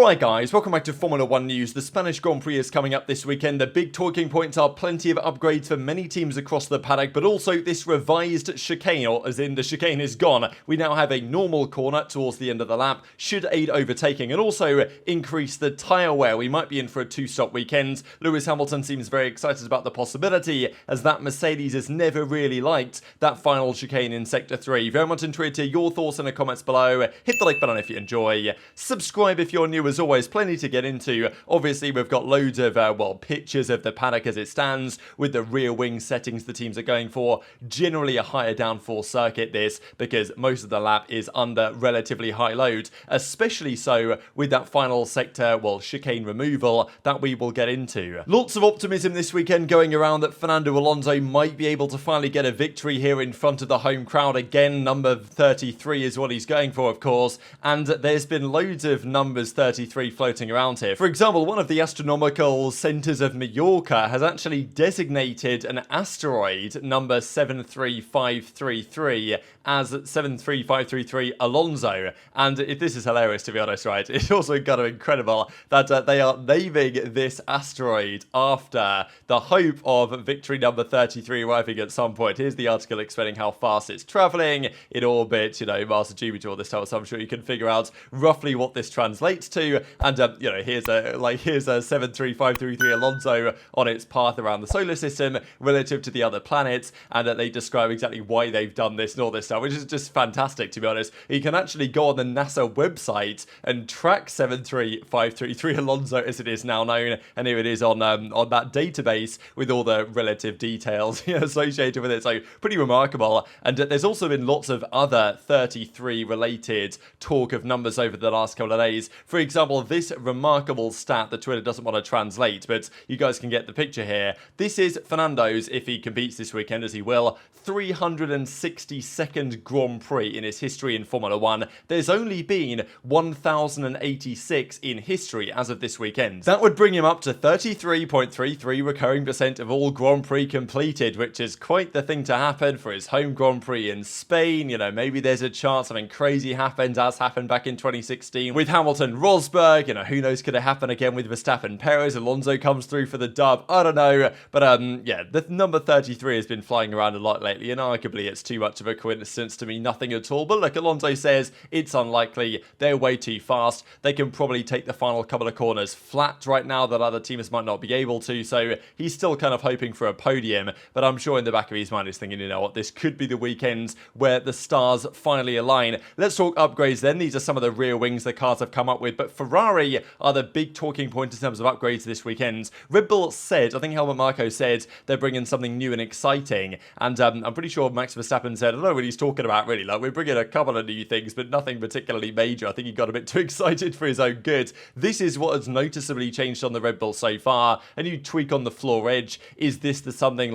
Alright guys, welcome back to Formula 1 news. The Spanish Grand Prix is coming up this weekend. The big talking points are plenty of upgrades for many teams across the paddock, but also this revised chicane, or as in the chicane is gone. We now have a normal corner towards the end of the lap, should aid overtaking, and also increase the tyre wear. We might be in for a two-stop weekend. Lewis Hamilton seems very excited about the possibility, as that Mercedes has never really liked that final chicane in Sector 3. Very much intrigued to hear your thoughts in the comments below. Hit the like button if you enjoy. Subscribe if you're new. As always, plenty to get into. Obviously, we've got loads of, pictures of the paddock as it stands, with the rear wing settings the teams are going for. Generally a higher downforce circuit this, because most of the lap is under relatively high load, especially so with that final sector, chicane removal that we will get into. Lots of optimism this weekend going around that Fernando Alonso might be able to finally get a victory here in front of the home crowd again. Number 33 is what he's going for, of course, and there's been loads of numbers 33 floating around here. For example, one of the astronomical centers of Mallorca has actually designated an asteroid number 73533 as 73533 Alonso, and this is hilarious, to be honest, right? It's also kind of incredible that they are naming this asteroid after the hope of victory number 33 arriving at some point. Here's the article explaining how fast it's traveling in orbit, miles to Jupiter, all this stuff, so I'm sure you can figure out roughly what this translates to. And here's a 73533 Alonso on its path around the solar system relative to the other planets, and they describe exactly why they've done this and all this stuff, which is just fantastic, to be honest. You can actually go on the NASA website and track 73533 Alonso as it is now known, and here it is on that database with all the relative details associated with it. So pretty remarkable. And there's also been lots of other 33 related talk of numbers over the last couple of days. For example, this remarkable stat that Twitter doesn't want to translate, but you guys can get the picture here. This is Fernando's, if he competes this weekend, as he will, 362nd Grand Prix in his history in Formula 1. There's only been 1,086 in history as of this weekend. That would bring him up to 33.33 recurring percent of all Grand Prix completed, which is quite the thing to happen for his home Grand Prix in Spain. Maybe there's a chance something crazy happens, as happened back in 2016 with Hamilton Rosberg. Who knows, could it happen again with Verstappen Perez? Alonso comes through for the dub. I don't know. But the number 33 has been flying around a lot lately, and arguably it's too much of a coincidence to me, nothing at all. But look, Alonso says it's unlikely. They're way too fast. They can probably take the final couple of corners flat right now that other teams might not be able to. So he's still kind of hoping for a podium, but I'm sure in the back of his mind he's thinking, this could be the weekend where the stars finally align. Let's talk upgrades then. These are some of the rear wings the cars have come up with, but Ferrari are the big talking point in terms of upgrades this weekend. Red Bull said, I think Helmut Marko said, they're bringing something new and exciting, and I'm pretty sure Max Verstappen said, I don't know what he's talking about really, we're bringing a couple of new things, but nothing particularly major. I think he got a bit too excited for his own good. This is what has noticeably changed on the Red Bull so far. A new tweak on the floor edge. Is this something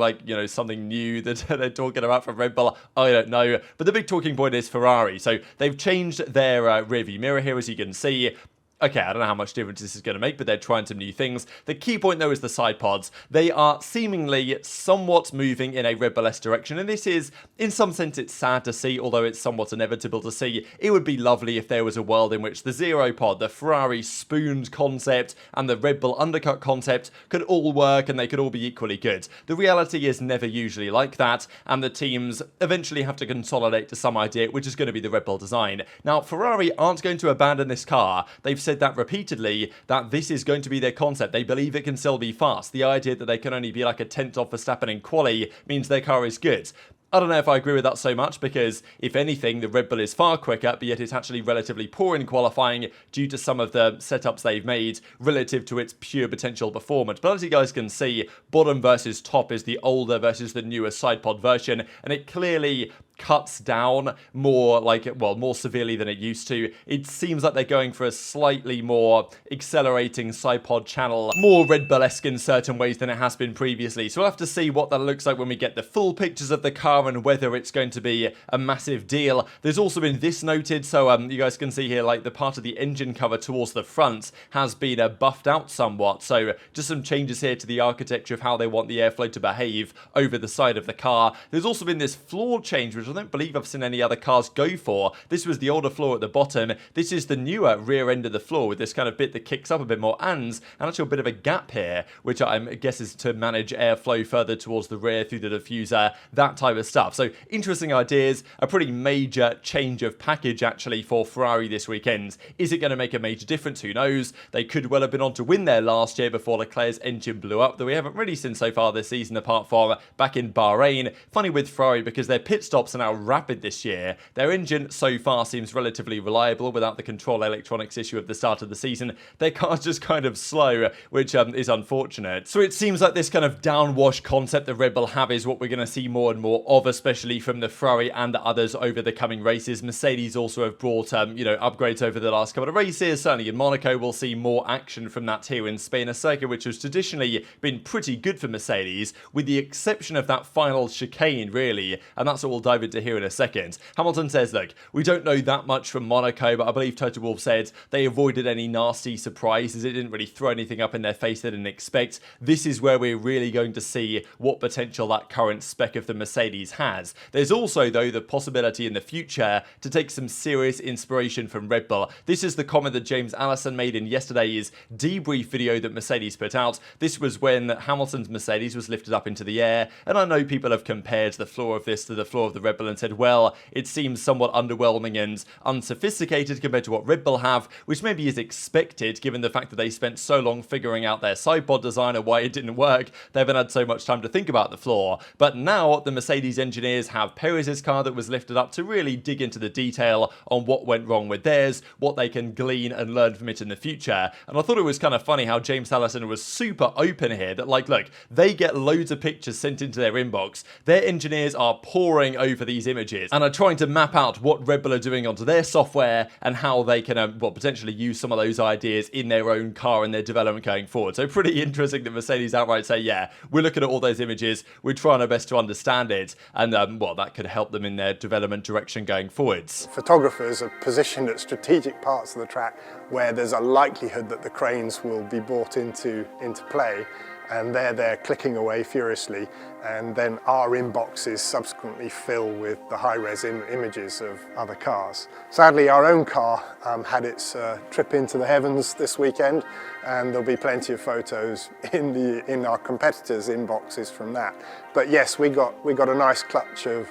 something new that they're talking about from Red Bull? I don't know, but the big talking point is Ferrari. So they've changed their rearview mirror here, as you can see. Okay, I don't know how much difference this is going to make, but they're trying some new things. The key point, though, is the side pods. They are seemingly somewhat moving in a Red Bull-esque direction, and this is, in some sense, it's sad to see, although it's somewhat inevitable to see. It would be lovely if there was a world in which the zero pod, the Ferrari spooned concept, and the Red Bull undercut concept could all work, and they could all be equally good. The reality is never usually like that, and the teams eventually have to consolidate to some idea, which is going to be the Red Bull design. Now, Ferrari aren't going to abandon this car. They've said that repeatedly, that this is going to be their concept. They believe it can still be fast. The idea that they can only be like a tenth off Verstappen in quali means their car is good. I don't know if I agree with that so much, because if anything, the Red Bull is far quicker, but yet it's actually relatively poor in qualifying due to some of the setups they've made relative to its pure potential performance. But as you guys can see, bottom versus top is the older versus the newer sidepod version, and it clearly cuts down more more severely than it used to. It seems like they're going for a slightly more accelerating sidepod channel, more Red Bull-esque in certain ways than it has been previously. So we'll have to see what that looks like when we get the full pictures of the car and whether it's going to be a massive deal. There's also been this noted, so you guys can see here, the part of the engine cover towards the front has been buffed out somewhat. So just some changes here to the architecture of how they want the airflow to behave over the side of the car. There's also been this floor change, which which I don't believe I've seen any other cars go for. This was the older floor at the bottom. This is the newer rear end of the floor with this kind of bit that kicks up a bit more and actually a bit of a gap here, which I guess is to manage airflow further towards the rear through the diffuser, that type of stuff. So interesting ideas, a pretty major change of package actually for Ferrari this weekend. Is it going to make a major difference? Who knows? They could well have been on to win there last year before Leclerc's engine blew up, though we haven't really seen so far this season apart from back in Bahrain. Funny with Ferrari because their pit stops are now rapid this year. Their engine so far seems relatively reliable without the control electronics issue at the start of the season. Their car's just kind of slow, which is unfortunate. So it seems like this kind of downwash concept that Red Bull have is what we're going to see more and more of, especially from the Ferrari and the others over the coming races. Mercedes also have brought upgrades over the last couple of races. Certainly in Monaco we'll see more action from that here in Spain, a circuit which has traditionally been pretty good for Mercedes, with the exception of that final chicane really, and that's what we'll dive into here in a second. Hamilton says, look, we don't know that much from Monaco, but I believe Toto Wolff said they avoided any nasty surprises. It didn't really throw anything up in their face they didn't expect. This is where we're really going to see what potential that current spec of the Mercedes has. There's also, though, the possibility in the future to take some serious inspiration from Red Bull. This is the comment that James Allison made in yesterday's debrief video that Mercedes put out. This was when Hamilton's Mercedes was lifted up into the air, and I know people have compared the floor of this to the floor of the Red Bull and said, well, it seems somewhat underwhelming and unsophisticated compared to what Red Bull have, which maybe is expected given the fact that they spent so long figuring out their sidepod design and why it didn't work. They haven't had so much time to think about the floor. But now the Mercedes engineers have Perez's car that was lifted up to really dig into the detail on what went wrong with theirs, what they can glean and learn from it in the future. And I thought it was kind of funny how James Allison was super open here that, like, look, they get loads of pictures sent into their inbox. Their engineers are poring over these images and are trying to map out what Red Bull are doing onto their software and how they can potentially use some of those ideas in their own car and their development going forward. So pretty interesting that Mercedes outright say, yeah, we're looking at all those images, we're trying our best to understand it, and that could help them in their development direction going forwards. Photographers are positioned at strategic parts of the track where there's a likelihood that the cranes will be brought into play, and they're there clicking away furiously, and then our inboxes subsequently fill with the high-res images of other cars. Sadly, our own car had its trip into the heavens this weekend, and there'll be plenty of photos in our competitors' inboxes from that. But yes, we got a nice clutch of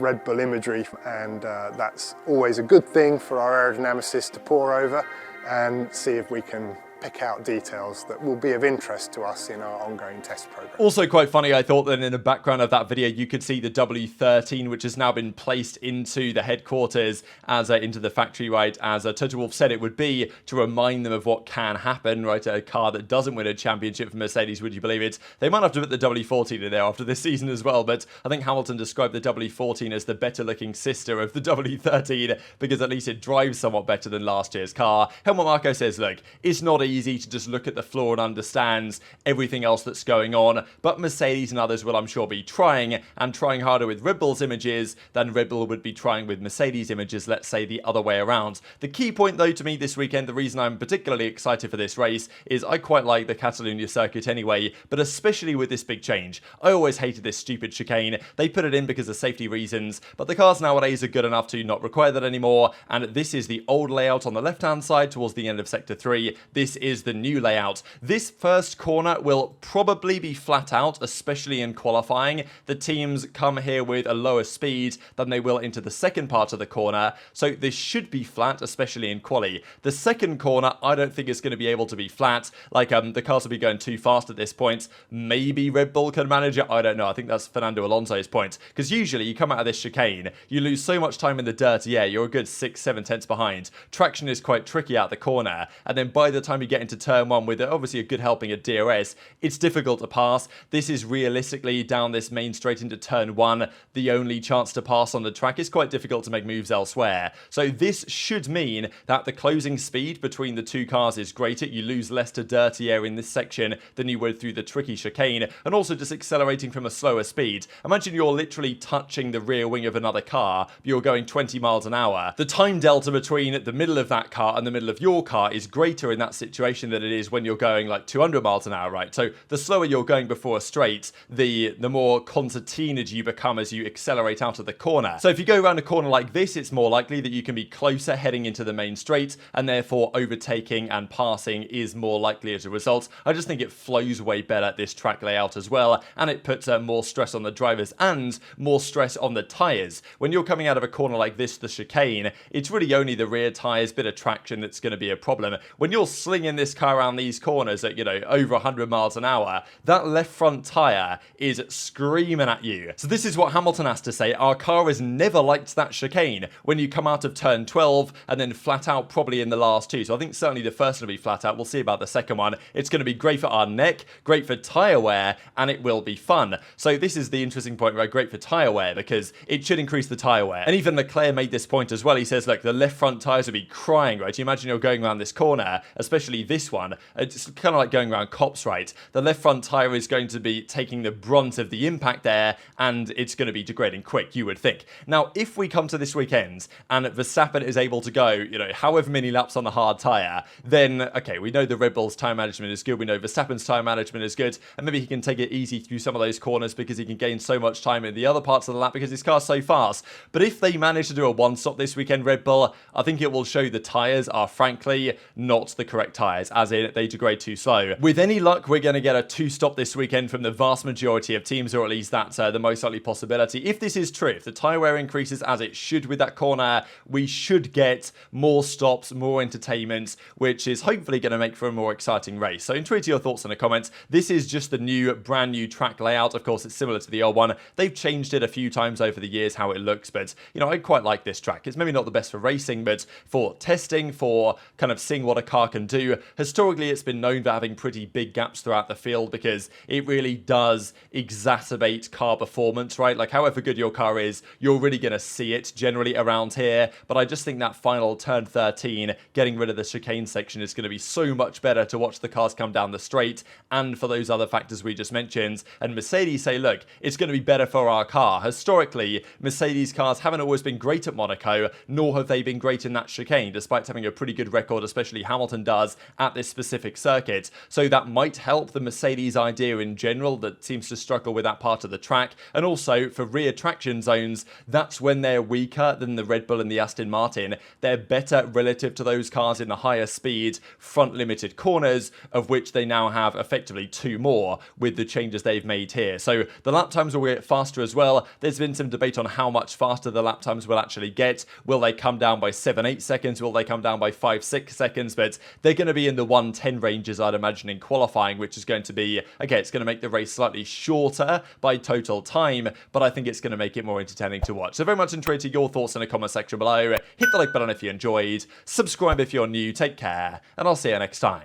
Red Bull imagery, and that's always a good thing for our aerodynamicists to pore over and see if we can pick out details that will be of interest to us in our ongoing test program. Also quite funny, I thought that in the background of that video you could see the W13, which has now been placed into the headquarters as into the factory, right, as Toto Wolff said it would be, to remind them of what can happen, right? A car that doesn't win a championship for Mercedes, would you believe it? They might have to put the W14 in there after this season as well, but I think Hamilton described the W14 as the better looking sister of the W13 because at least it drives somewhat better than last year's car. Helmut Marko says, look, it's not easy to just look at the floor and understand everything else that's going on, but Mercedes and others will, I'm sure, be trying harder with Red Bull's images than Red Bull would be trying with Mercedes images, let's say the other way around. The key point though to me this weekend, the reason I'm particularly excited for this race, is I quite like the Catalonia circuit anyway, but especially with this big change. I always hated this stupid chicane. They put it in because of safety reasons, but the cars nowadays are good enough to not require that anymore, and this is the old layout on the left hand side towards the end of sector 3. This is the new layout. This first corner will probably be flat out, especially in qualifying. The teams come here with a lower speed than they will into the second part of the corner, so this should be flat, especially in quali. The second corner, I don't think it's going to be able to be flat. Like, the cars will be going too fast at this point. Maybe Red Bull can manage it, I don't know. I think that's Fernando Alonso's point, because usually you come out of this chicane, you lose so much time in the dirt, yeah, you're a good 6-7 tenths behind. Traction is quite tricky out the corner, and then by the time you get into turn 1 with obviously a good helping at DRS, it's difficult to pass. This is realistically down this main straight into turn 1, the only chance to pass on the track. It's quite difficult to make moves elsewhere. So this should mean that the closing speed between the two cars is greater. You lose less to dirty air in this section than you would through the tricky chicane, and also just accelerating from a slower speed. Imagine you're literally touching the rear wing of another car, but you're going 20 miles an hour. The time delta between the middle of that car and the middle of your car is greater in that situation situation than it is when you're going like 200 miles an hour, right? So the slower you're going before a straight, the more concertinaed you become as you accelerate out of the corner. So if you go around a corner like this, it's more likely that you can be closer heading into the main straight, and therefore overtaking and passing is more likely as a result. I just think it flows way better, this track layout as well, and it puts more stress on the drivers and more stress on the tyres. When you're coming out of a corner like this, the chicane, it's really only the rear tyres, bit of traction that's going to be a problem. When you're slinging this car around these corners at, over 100 miles an hour, that left front tyre is screaming at you. So this is what Hamilton has to say. Our car has never liked that chicane when you come out of turn 12 and then flat out probably in the last two. So I think certainly the first one will be flat out. We'll see about the second one. It's going to be great for our neck, great for tyre wear, and it will be fun. So this is the interesting point, right? Great for tyre wear because it should increase the tyre wear. And even Leclerc made this point as well. He says, look, the left front tyres will be crying, right? You imagine you're going around this corner, especially this one. It's kind of like going around cops, right? The left front tyre is going to be taking the brunt of the impact there, and it's going to be degrading quick, you would think. Now, if we come to this weekend and Verstappen is able to go, however many laps on the hard tyre, then, okay, we know the Red Bull's tyre management is good. We know Verstappen's tyre management is good, and maybe he can take it easy through some of those corners because he can gain so much time in the other parts of the lap because his car's so fast. But if they manage to do a one-stop this weekend, Red Bull, I think it will show the tyres are frankly not the correct tyres, as in they degrade too slow. With any luck, we're going to get a two-stop this weekend from the vast majority of teams, or at least that's the most likely possibility. If this is true, if the tyre wear increases as it should with that corner, we should get more stops, more entertainment, which is hopefully going to make for a more exciting race. So enjoy your thoughts in the comments. This is just the brand new track layout. Of course, it's similar to the old one. They've changed it a few times over the years, how it looks, but I quite like this track. It's maybe not the best for racing, but for testing, for kind of seeing what a car can do. Historically, it's been known for having pretty big gaps throughout the field because it really does exacerbate car performance, right? Like however good your car is, you're really going to see it generally around here. But I just think that final turn 13, getting rid of the chicane section is going to be so much better to watch the cars come down the straight, and for those other factors we just mentioned. And Mercedes say, look, it's going to be better for our car. Historically, Mercedes cars haven't always been great at Monaco, nor have they been great in that chicane, despite having a pretty good record, especially Hamilton does, at this specific circuit. So that might help the Mercedes idea in general that seems to struggle with that part of the track. And also for rear traction zones, that's when they're weaker than the Red Bull and the Aston Martin. They're better relative to those cars in the higher speed, front limited corners, of which they now have effectively two more with the changes they've made here. So the lap times will get faster as well. There's been some debate on how much faster the lap times will actually get. Will they come down by 7-8 seconds? Will they come down by 5-6 seconds? But they're going to be in the 1:10 ranges, I'd imagine, in qualifying, which is going to be, okay, it's going to make the race slightly shorter by total time, but I think it's going to make it more entertaining to watch. So very much interested your thoughts in the comment section below. Hit the like button if you enjoyed, subscribe if you're new, take care, and I'll see you next time.